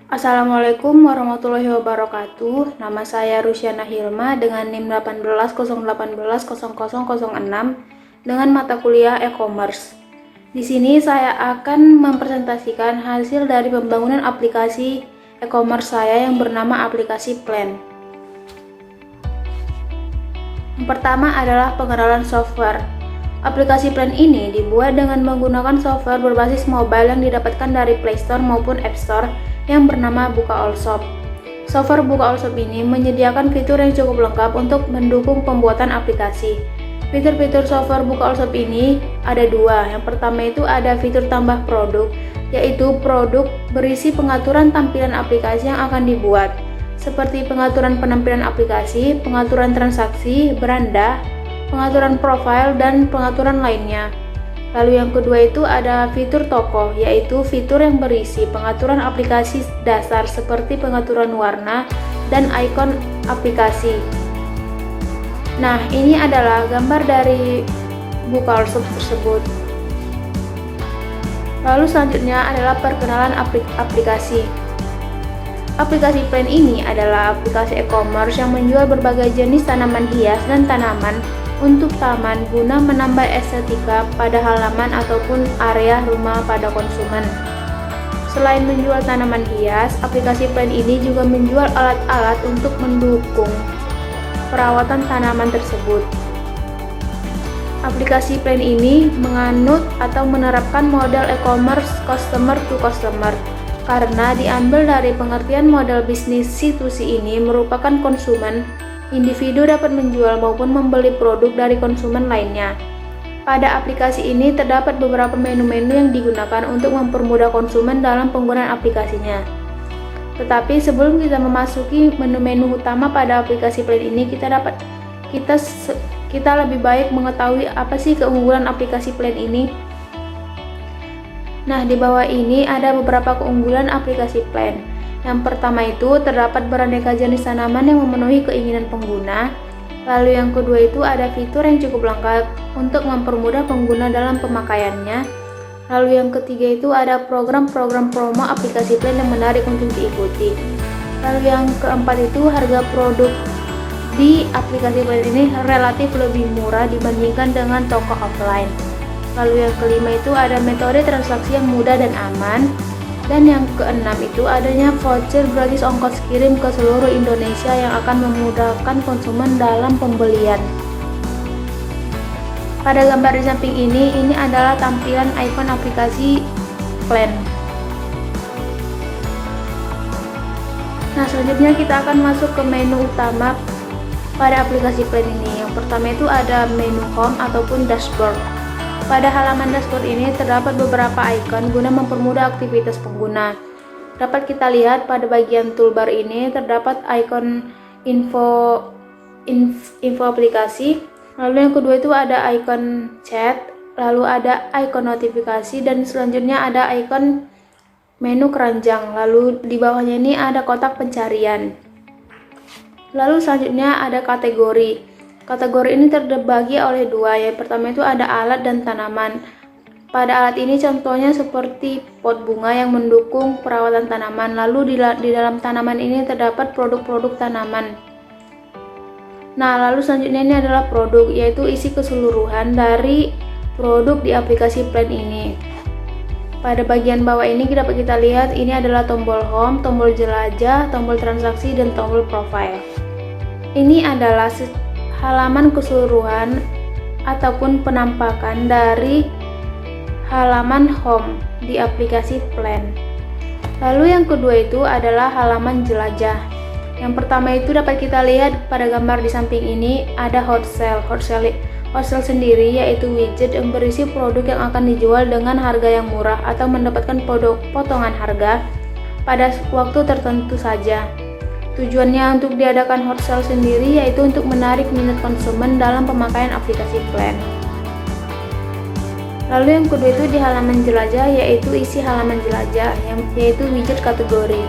Assalamualaikum warahmatullahi wabarakatuh. Nama saya Rusyana Hilma dengan NIM 1801800006 dengan mata kuliah e-commerce. Di sini saya akan mempresentasikan hasil dari pembangunan aplikasi e-commerce saya yang bernama aplikasi Plan. Yang pertama adalah pengenalan software. Aplikasi Plan ini dibuat dengan menggunakan software berbasis mobile yang didapatkan dari Play Store maupun App Store yang bernama Buka All Shop. Software Buka All Shop ini menyediakan fitur yang cukup lengkap untuk mendukung pembuatan aplikasi. Fitur-fitur software Buka All Shop ini ada dua. Yang pertama itu ada fitur tambah produk, yaitu produk berisi pengaturan tampilan aplikasi yang akan dibuat, seperti pengaturan penampilan aplikasi, pengaturan transaksi, beranda, pengaturan profil, dan pengaturan lainnya. Lalu yang kedua itu ada fitur toko, yaitu fitur yang berisi pengaturan aplikasi dasar seperti pengaturan warna dan ikon aplikasi. Nah, ini adalah gambar dari Buka All Shop tersebut. Lalu selanjutnya adalah perkenalan aplikasi. Aplikasi Plan ini adalah aplikasi e-commerce yang menjual berbagai jenis tanaman hias dan tanaman untuk taman guna menambah estetika pada halaman ataupun area rumah pada konsumen. Selain menjual tanaman hias, aplikasi Plan ini juga menjual alat-alat untuk mendukung perawatan tanaman tersebut. Aplikasi Plan ini menganut atau menerapkan model e-commerce customer to customer karena diambil dari pengertian model bisnis C2C ini merupakan konsumen. Individu dapat menjual maupun membeli produk dari konsumen lainnya. Pada aplikasi ini terdapat beberapa menu-menu yang digunakan untuk mempermudah konsumen dalam penggunaan aplikasinya. Tetapi sebelum kita memasuki menu-menu utama pada aplikasi Plan ini, kita lebih baik mengetahui apa sih keunggulan aplikasi Plan ini. Nah, di bawah ini ada beberapa keunggulan aplikasi Plan. Yang pertama itu terdapat beraneka jenis tanaman yang memenuhi keinginan pengguna. Lalu yang kedua itu ada fitur yang cukup lengkap untuk mempermudah pengguna dalam pemakaiannya. Lalu yang ketiga itu ada program-program promo aplikasi Plan yang menarik untuk diikuti. Lalu yang keempat itu harga produk di aplikasi Plan ini relatif lebih murah dibandingkan dengan toko offline. Lalu yang kelima itu ada metode transaksi yang mudah dan aman. Dan yang keenam itu adanya voucher gratis ongkos kirim ke seluruh Indonesia yang akan memudahkan konsumen dalam pembelian. Pada gambar di samping ini adalah tampilan ikon aplikasi Plan. Nah, selanjutnya kita akan masuk ke menu utama pada aplikasi Plan ini. Yang pertama itu ada menu home ataupun dashboard. Pada halaman dashboard ini terdapat beberapa ikon guna mempermudah aktivitas pengguna. Dapat kita lihat pada bagian toolbar ini terdapat ikon info aplikasi. Lalu yang kedua itu ada ikon chat, lalu ada ikon notifikasi, dan selanjutnya ada ikon menu keranjang. Lalu di bawahnya ini ada kotak pencarian. Lalu selanjutnya ada kategori. Kategori ini terbagi oleh dua. Yang pertama itu ada alat dan tanaman. Pada alat ini contohnya seperti pot bunga yang mendukung perawatan tanaman. Lalu di dalam tanaman ini terdapat produk-produk tanaman. Nah, lalu selanjutnya ini adalah produk, yaitu isi keseluruhan dari produk di aplikasi Plan ini. Pada bagian bawah ini dapat kita lihat ini adalah tombol home, tombol jelajah, tombol transaksi, dan tombol profile. Ini adalah halaman keseluruhan ataupun penampakan dari halaman home di aplikasi Plan. Lalu yang kedua itu adalah halaman jelajah. Yang pertama itu dapat kita lihat pada gambar di samping ini ada hot sale. Hot sale sendiri yaitu widget yang berisi produk yang akan dijual dengan harga yang murah atau mendapatkan potongan harga pada waktu tertentu saja. Tujuannya untuk diadakan hot sale sendiri yaitu untuk menarik minat konsumen dalam pemakaian aplikasi Plan. Lalu yang kedua itu di halaman jelajah, yaitu isi halaman jelajah, yaitu widget kategori.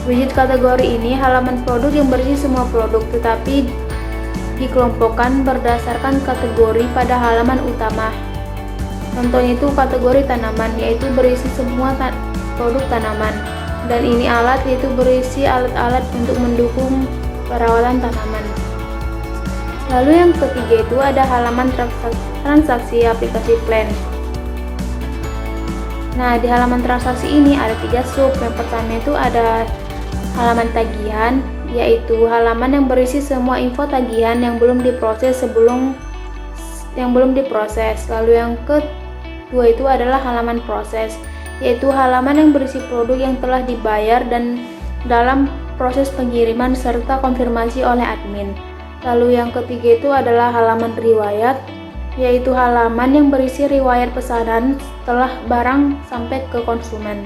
Widget kategori ini halaman produk yang berisi semua produk, tetapi dikelompokkan berdasarkan kategori pada halaman utama. Contohnya itu kategori tanaman, yaitu berisi semua produk tanaman. Dan ini alat yaitu berisi alat-alat untuk mendukung perawatan tanaman. Lalu yang ketiga itu ada halaman transaksi aplikasi Plan. Nah, di halaman transaksi ini ada 3 sub. Yang pertama itu ada halaman tagihan, yaitu halaman yang berisi semua info tagihan yang belum diproses. Lalu yang kedua itu adalah halaman proses, yaitu halaman yang berisi produk yang telah dibayar dan dalam proses pengiriman serta konfirmasi oleh admin. Lalu yang ketiga itu adalah halaman riwayat, yaitu halaman yang berisi riwayat pesanan setelah barang sampai ke konsumen.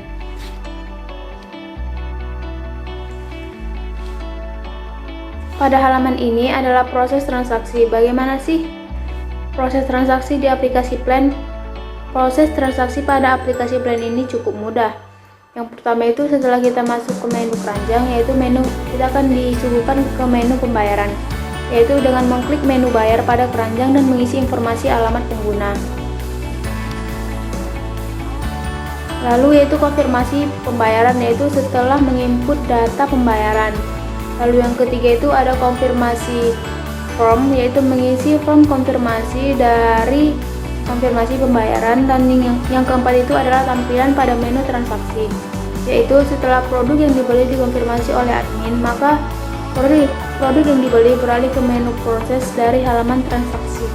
Pada halaman ini adalah proses transaksi. Bagaimana sih proses transaksi di aplikasi Plan? Proses transaksi pada aplikasi Plan ini cukup mudah. Yang pertama itu setelah kita masuk ke menu keranjang, yaitu kita akan disuguhkan ke menu pembayaran, yaitu dengan mengklik menu bayar pada keranjang dan mengisi informasi alamat pengguna. Lalu yaitu konfirmasi pembayaran, yaitu setelah menginput data pembayaran. Lalu yang ketiga itu ada konfirmasi form, yaitu mengisi form konfirmasi dari konfirmasi pembayaran. Dan yang keempat itu adalah tampilan pada menu transaksi, yaitu setelah produk yang dibeli dikonfirmasi oleh admin, maka produk yang dibeli beralih ke menu proses dari halaman transaksi.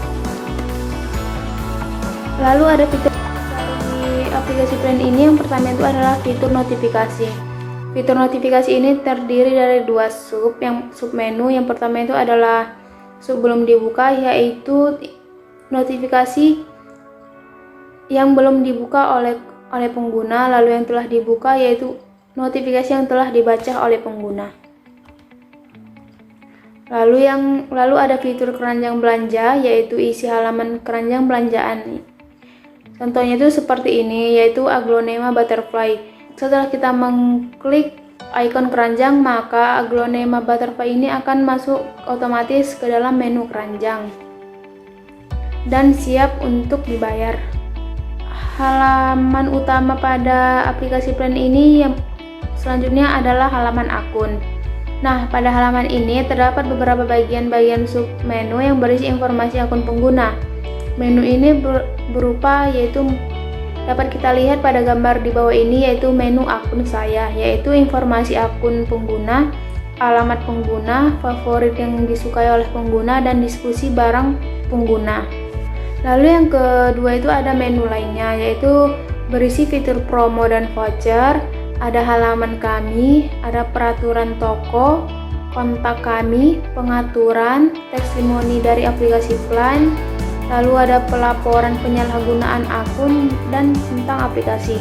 Lalu ada fitur dari aplikasi Plan ini. Yang pertama itu adalah fitur notifikasi. Fitur notifikasi ini terdiri dari 2 sub menu. Yang pertama itu adalah sebelum dibuka, yaitu notifikasi yang belum dibuka oleh pengguna. Lalu yang telah dibuka, yaitu notifikasi yang telah dibaca oleh pengguna. Lalu ada fitur keranjang belanja, yaitu isi halaman keranjang belanjaan. Contohnya itu seperti ini, yaitu aglonema butterfly. Setelah kita mengklik ikon keranjang, maka aglonema butterfly ini akan masuk otomatis ke dalam menu keranjang dan siap untuk dibayar. Halaman utama pada aplikasi Plan ini yang selanjutnya adalah halaman akun. Nah, pada halaman ini terdapat beberapa bagian-bagian sub menu yang berisi informasi akun pengguna. Menu ini berupa, yaitu dapat kita lihat pada gambar di bawah ini, yaitu menu akun saya, yaitu informasi akun pengguna, alamat pengguna, favorit yang disukai oleh pengguna, dan diskusi barang pengguna. Lalu yang kedua itu ada menu lainnya, yaitu berisi fitur promo dan voucher, ada halaman kami, ada peraturan toko, kontak kami, pengaturan, testimoni dari aplikasi Plan, lalu ada pelaporan penyalahgunaan akun dan tentang aplikasi.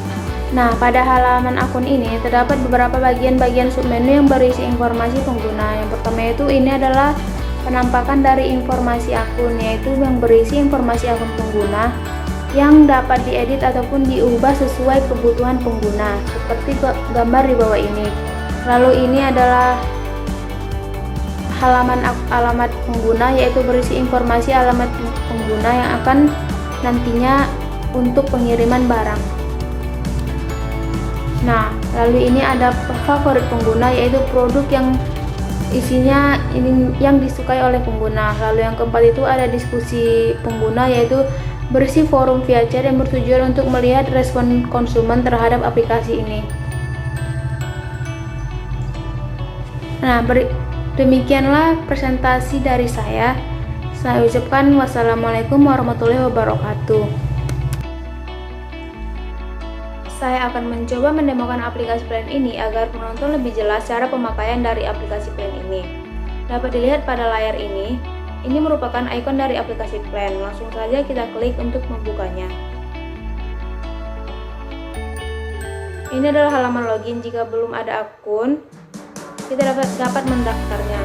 Nah, pada halaman akun ini terdapat beberapa bagian-bagian submenu yang berisi informasi pengguna. Yang pertama itu ini adalah penampakan dari informasi akun, yaitu yang berisi informasi akun pengguna yang dapat diedit ataupun diubah sesuai kebutuhan pengguna, seperti gambar di bawah ini. Lalu ini adalah halaman alamat pengguna, yaitu berisi informasi alamat pengguna yang akan nantinya untuk pengiriman barang. Nah, lalu ini ada favorit pengguna, yaitu produk yang isinya ini yang disukai oleh pengguna. Lalu yang keempat itu ada diskusi pengguna, yaitu berisi forum via chat yang bertujuan untuk melihat respon konsumen terhadap aplikasi ini. Nah, demikianlah presentasi dari saya. Saya ucapkan wassalamualaikum warahmatullahi wabarakatuh. Saya akan mencoba mendemokan aplikasi Plan ini agar penonton lebih jelas cara pemakaian dari aplikasi Plan ini. Dapat dilihat pada layar ini merupakan ikon dari aplikasi Plan. Langsung saja kita klik untuk membukanya. Ini adalah halaman login. Jika belum ada akun, kita dapat mendaftarnya.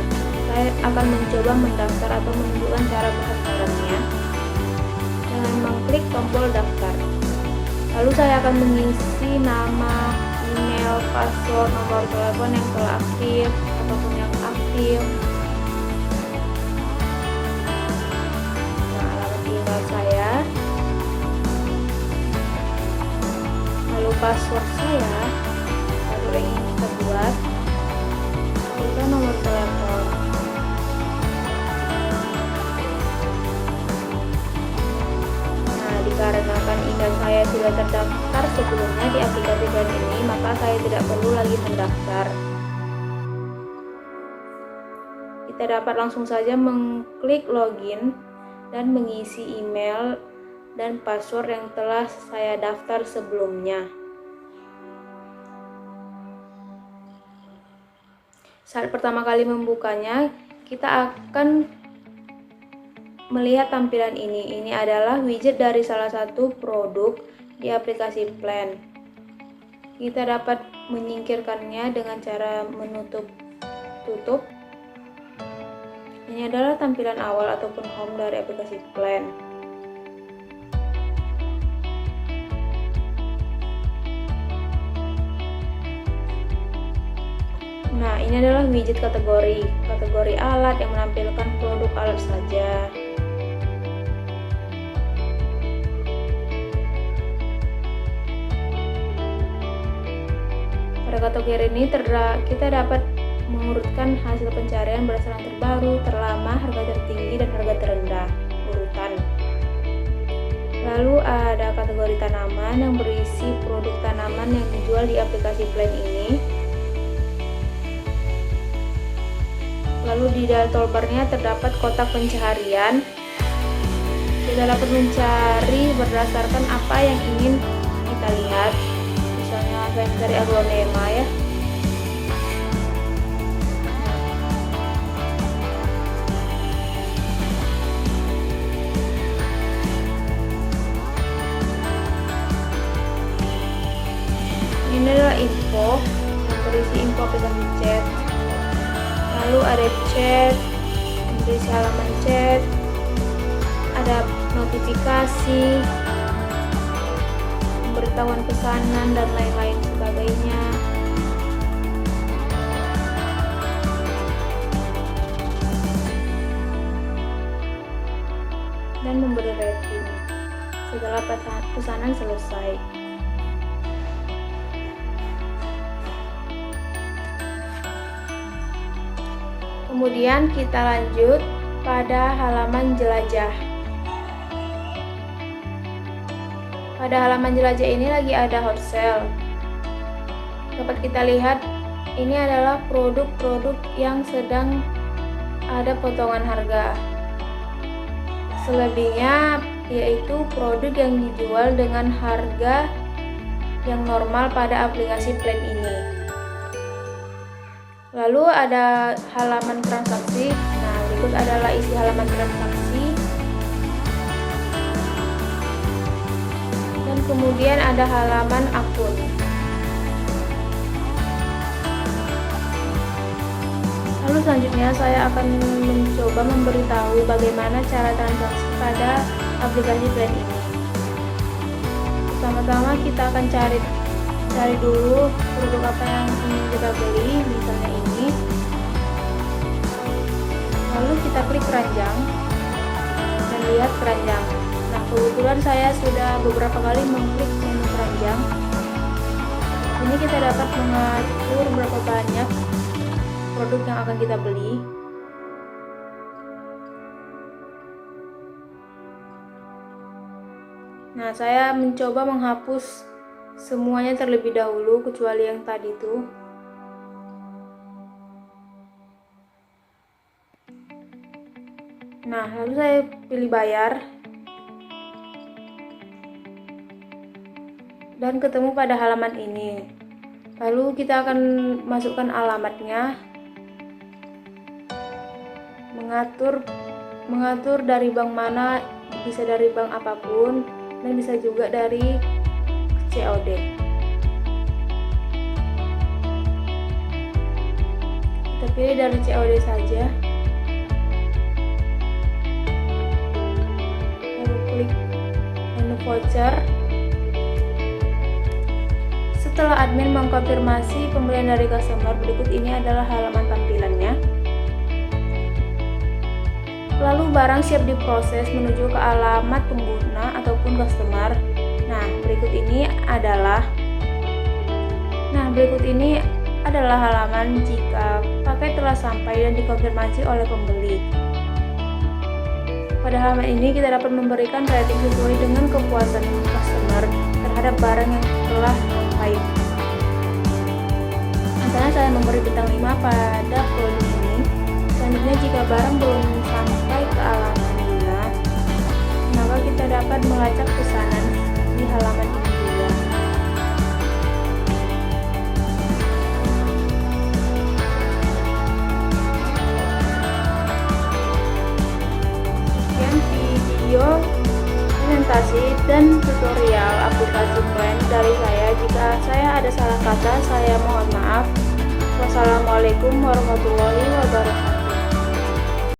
Saya akan mencoba mendaftar atau menunjukkan cara pendaftarannya dengan mengklik tombol daftar. Lalu saya akan mengisi nama, email, password, nomor telepon yang telah aktif ataupun yang aktif. Nah, alamat email saya, lalu password saya, lalu ingin maka saya tidak perlu lagi mendaftar. Kita dapat langsung saja mengklik login dan mengisi email dan password yang telah saya daftar sebelumnya. Saat pertama kali membukanya, kita akan melihat tampilan ini. Ini adalah widget dari salah satu produk di aplikasi Plan. Kita dapat menyingkirkannya dengan cara tutup. Ini adalah tampilan awal ataupun home dari aplikasi Plan. Nah, ini adalah widget kategori alat yang menampilkan produk alat saja. Pada kategori ini kita dapat mengurutkan hasil pencarian berdasarkan terbaru, terlama, harga tertinggi, dan harga terendah, urutan. Lalu ada kategori tanaman yang berisi produk tanaman yang dijual di aplikasi Plan ini. Lalu di toolbarnya terdapat kotak pencarian. Kita dapat mencari berdasarkan apa yang ingin kita lihat. Misalnya saya mencari aglonema ya. Ini adalah info yang berisi info aplikasi chat. Lalu ada chat, berisi halaman chat, ada notifikasi, pemberitahuan pesanan, dan lain-lain sebagainya. Dan memberi rating setelah pesanan selesai. Kemudian kita lanjut pada halaman jelajah. Pada halaman jelajah ini lagi ada hot sale. Dapat kita lihat ini adalah produk-produk yang sedang ada potongan harga. Selebihnya yaitu produk yang dijual dengan harga yang normal pada aplikasi Plan ini. Lalu ada halaman transaksi. Nah, berikut adalah isi halaman transaksi. Dan kemudian ada halaman akun. Lalu selanjutnya saya akan mencoba memberitahu bagaimana cara transaksi pada aplikasi Plan ini. Pertama-tama kita akan cari dulu produk apa yang ingin kita beli, misalnya ini. Lalu kita klik keranjang dan lihat keranjang. Nah, kebetulan saya sudah beberapa kali mengklik menu keranjang. Ini kita dapat mengatur berapa banyak produk yang akan kita beli. Nah, saya mencoba menghapus semuanya terlebih dahulu kecuali yang tadi tuh. Nah, lalu saya pilih bayar dan ketemu pada halaman ini. Lalu kita akan masukkan alamatnya, mengatur dari bank mana, bisa dari bank apapun dan bisa juga dari COD. Kita pilih dari COD saja. Lalu klik menu voucher. Setelah admin mengkonfirmasi pembelian dari customer, berikut ini adalah halaman tampilannya. Lalu barang siap diproses menuju ke alamat pengguna ataupun customer. Nah, berikut ini adalah halaman jika paket telah sampai dan dikonfirmasi oleh pembeli. Pada halaman ini kita dapat memberikan rating sesuai dengan kepuasan customer terhadap barang yang telah sampai. Misalnya saya memberi bintang 5 pada produk ini. Selanjutnya jika barang belum sampai ke halaman 5, maka kita dapat melacak pesanan di halaman ini juga. Sekian video presentasi dan tutorial aplikasi Plan dari saya. Jika saya ada salah kata, saya mohon maaf. Wassalamualaikum warahmatullahi wabarakatuh.